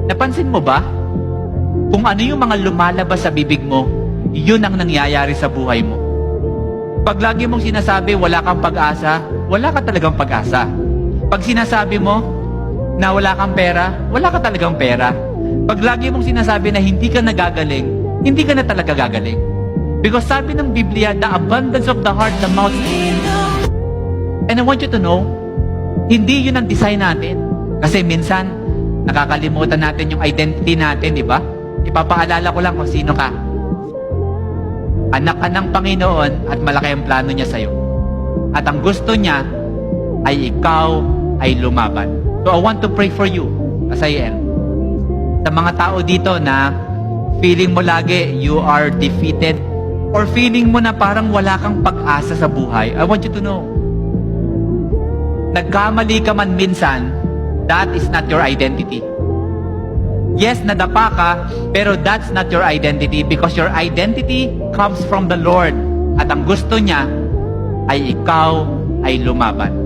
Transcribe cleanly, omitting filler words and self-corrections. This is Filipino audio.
Napansin mo ba? Kung ano yung mga lumalabas sa bibig mo, yun ang nangyayari sa buhay mo. Pag lagi mong sinasabi wala kang pag-asa, wala ka talagang pag-asa. Pag sinasabi mo na wala kang pera, wala ka talagang pera. Pag lagi mong sinasabi na hindi ka nagagaling, hindi ka na talaga gagaling. Because sabi ng Biblia, the abundance of the heart, the mouth speaks. And I want you to know, hindi yun ang design natin. Kasi minsan, nakakalimutan natin yung identity natin, di ba? Ipapaalala ko lang kung sino ka. Anak ka ng Panginoon at malaki ang plano niya sa'yo. At ang gusto niya ay ikaw ay lumaban. So I want to pray for you as I end. Sa mga tao dito na feeling mo lagi you are defeated or feeling mo na parang wala kang pag-asa sa buhay, I want you to know, nagkamali ka man minsan, that is not your identity. Yes, nadapa ka, pero that's not your identity because your identity comes from the Lord. At ang gusto niya ay ikaw ay lumaban.